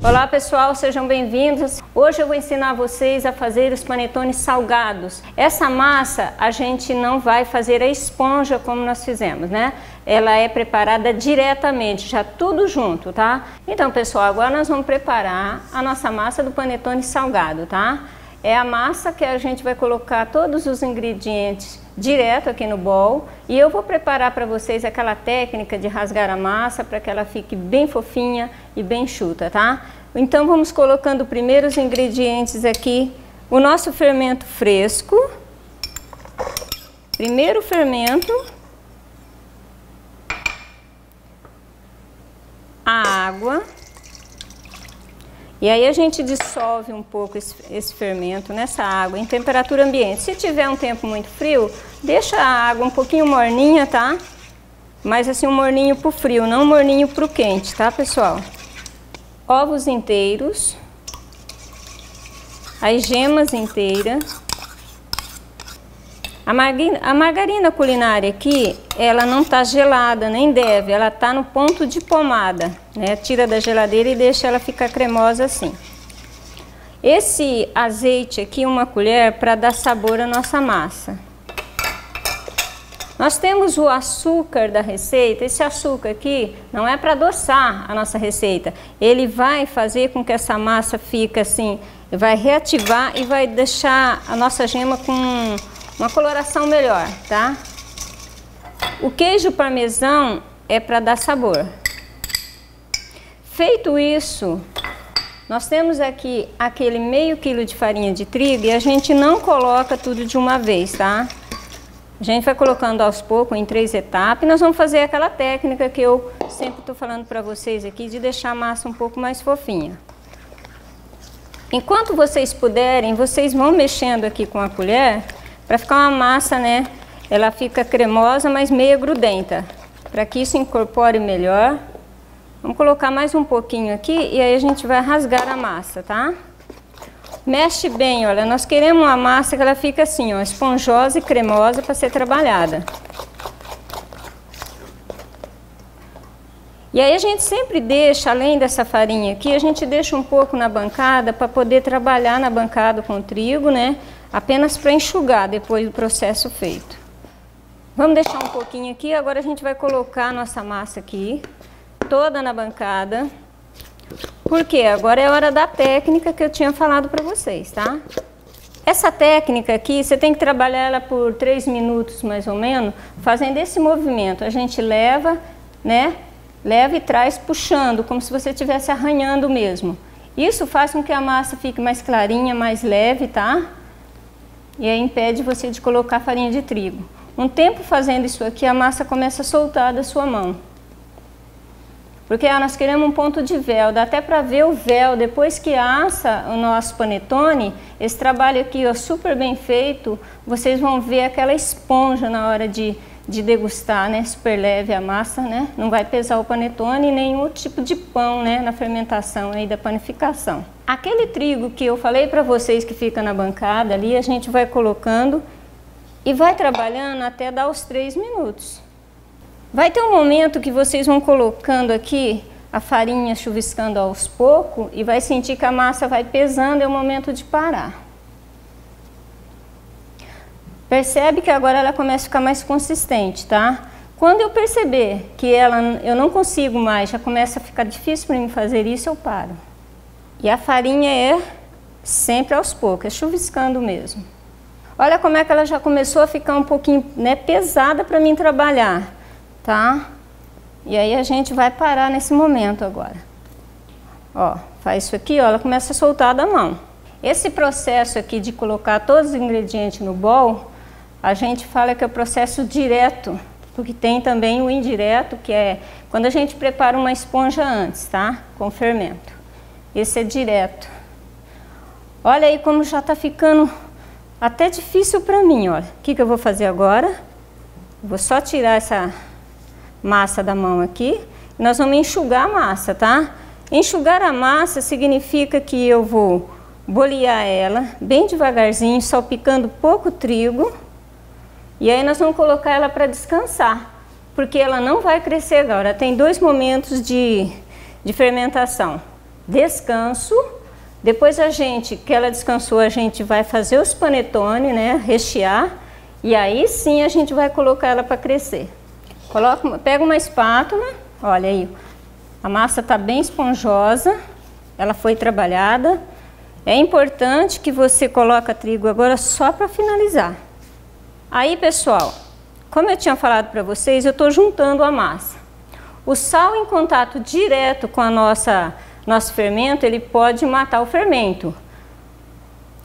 Olá pessoal, sejam bem-vindos. Hoje eu vou ensinar vocês a fazer os panetones salgados. Essa massa a gente não vai fazer a esponja como nós fizemos, né? Ela é preparada diretamente, já tudo junto, tá? Então pessoal, agora nós vamos preparar a nossa massa do panetone salgado, tá? É a massa que a gente vai colocar todos os ingredientes direto aqui no bowl e eu vou preparar para vocês aquela técnica de rasgar a massa para que ela fique bem fofinha e bem enxuta, tá? Então vamos colocando primeiro os ingredientes aqui, o nosso fermento fresco, primeiro fermento, a água. E aí a gente dissolve um pouco esse fermento nessa água em temperatura ambiente. Se tiver um tempo muito frio, deixa a água um pouquinho morninha, tá? Mas assim um morninho pro frio, não um morninho pro quente, tá pessoal? Ovos inteiros, as gemas inteiras. A margarina culinária aqui, ela não tá gelada, nem deve, ela tá no ponto de pomada, né? Tira da geladeira e deixa ela ficar cremosa assim. Esse azeite aqui, uma colher para dar sabor à nossa massa. Nós temos o açúcar da receita. Esse açúcar aqui não é para adoçar a nossa receita. Ele vai fazer com que essa massa fique assim, vai reativar e vai deixar a nossa gema com uma coloração melhor, tá? O queijo parmesão é para dar sabor. Feito isso, nós temos aqui aquele meio quilo de farinha de trigo e a gente não coloca tudo de uma vez, tá? A gente vai colocando aos poucos em 3 etapas e nós vamos fazer aquela técnica que eu sempre estou falando para vocês aqui de deixar a massa um pouco mais fofinha. Enquanto vocês puderem, vocês vão mexendo aqui com a colher para ficar uma massa, né? Ela fica cremosa, mas meio grudenta. Para que isso incorpore melhor. Vamos colocar mais um pouquinho aqui e aí a gente vai rasgar a massa, tá? Mexe bem, olha, nós queremos uma massa que ela fica assim, ó, esponjosa e cremosa para ser trabalhada. E aí a gente sempre deixa, além dessa farinha aqui, a gente deixa um pouco na bancada para poder trabalhar na bancada com trigo, né? Apenas para enxugar depois do processo feito. Vamos deixar um pouquinho aqui, agora a gente vai colocar a nossa massa aqui, toda na bancada. Porque agora é a hora da técnica que eu tinha falado para vocês, tá? Essa técnica aqui, você tem que trabalhar ela por 3 minutos mais ou menos, fazendo esse movimento. A gente leva, né? Leva e traz puxando, como se você estivesse arranhando mesmo. Isso faz com que a massa fique mais clarinha, mais leve, tá? E aí impede você de colocar farinha de trigo. Um tempo fazendo isso aqui, a massa começa a soltar da sua mão. Porque nós queremos um ponto de véu, dá até para ver o véu. Depois que assa o nosso panetone, esse trabalho aqui ó, super bem feito, vocês vão ver aquela esponja na hora de degustar, né? Super leve a massa, né? Não vai pesar o panetone nem outro tipo de pão, né? Na fermentação aí da panificação. Aquele trigo que eu falei para vocês que fica na bancada ali, a gente vai colocando e vai trabalhando até dar os 3 minutos. Vai ter um momento que vocês vão colocando aqui a farinha chuviscando aos poucos e vai sentir que a massa vai pesando, é o momento de parar. Percebe que agora ela começa a ficar mais consistente, tá? Quando eu perceber que eu não consigo mais, já começa a ficar difícil para mim fazer isso, eu paro. E a farinha é sempre aos poucos, é chuviscando mesmo. Olha como é que ela já começou a ficar um pouquinho, né, pesada para mim trabalhar, tá? E aí a gente vai parar nesse momento agora. Ó, faz isso aqui, ó, ela começa a soltar da mão. Esse processo aqui de colocar todos os ingredientes no bowl, a gente fala que é o processo direto, porque tem também o indireto, que é quando a gente prepara uma esponja antes, tá? Com fermento. Esse é direto. Olha aí como já tá ficando até difícil para mim, olha. O que eu vou fazer agora? Vou só tirar essa massa da mão aqui. E nós vamos enxugar a massa, tá? Enxugar a massa significa que eu vou bolear ela bem devagarzinho, salpicando pouco trigo. E aí nós vamos colocar ela para descansar, porque ela não vai crescer agora. Tem 2 momentos de fermentação. descanso. Depois que ela descansou, a gente vai fazer os panetone, né, rechear, e aí sim a gente vai colocar ela para crescer. Pega uma espátula, olha aí, a massa tá bem esponjosa, ela foi trabalhada. É importante que você coloque trigo agora só para finalizar. Aí, pessoal, como eu tinha falado para vocês, eu estou juntando a massa. O sal em contato direto com a nosso fermento, ele pode matar o fermento.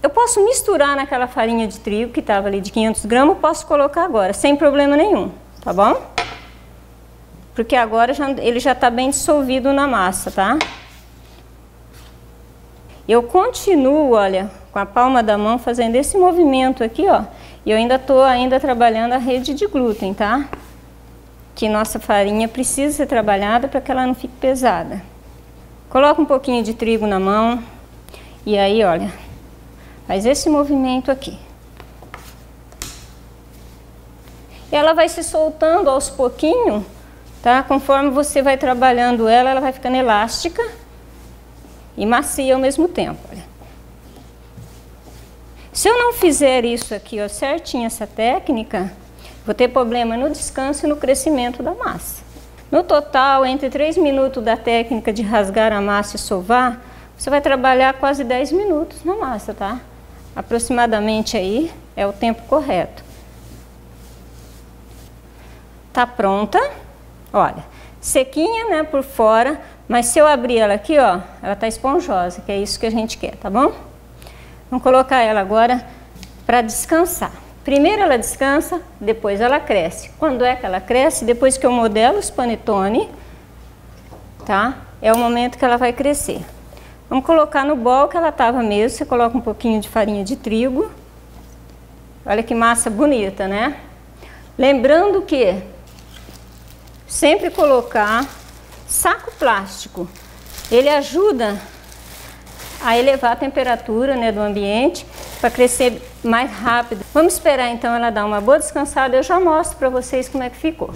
Eu posso misturar naquela farinha de trigo que estava ali de 500 gramas, posso colocar agora, sem problema nenhum, tá bom? Porque agora ele já está bem dissolvido na massa, tá? Eu continuo, olha, com a palma da mão fazendo esse movimento aqui, ó. E eu ainda estou trabalhando a rede de glúten, tá? Que nossa farinha precisa ser trabalhada para que ela não fique pesada. Coloca um pouquinho de trigo na mão e aí, olha, faz esse movimento aqui. Ela vai se soltando aos pouquinhos, tá? Conforme você vai trabalhando ela vai ficando elástica e macia ao mesmo tempo, olha. Se eu não fizer isso aqui, ó, certinho, essa técnica, vou ter problema no descanso e no crescimento da massa. No total, entre 3 minutos da técnica de rasgar a massa e sovar, você vai trabalhar quase 10 minutos na massa, tá? Aproximadamente aí é o tempo correto. Tá pronta, olha, sequinha, né, por fora, mas se eu abrir ela aqui, ó, ela tá esponjosa, que é isso que a gente quer, tá bom? Vamos colocar ela agora para descansar. Primeiro ela descansa, depois ela cresce. Quando é que ela cresce? Depois que eu modelo os panetone, tá? É o momento que ela vai crescer. Vamos colocar no bol que ela estava mesmo. Você coloca um pouquinho de farinha de trigo. Olha que massa bonita, né? Lembrando que sempre colocar saco plástico. Ele ajuda a elevar a temperatura, né, do ambiente para crescer mais rápido. Vamos esperar então ela dar uma boa descansada, eu já mostro para vocês como é que ficou.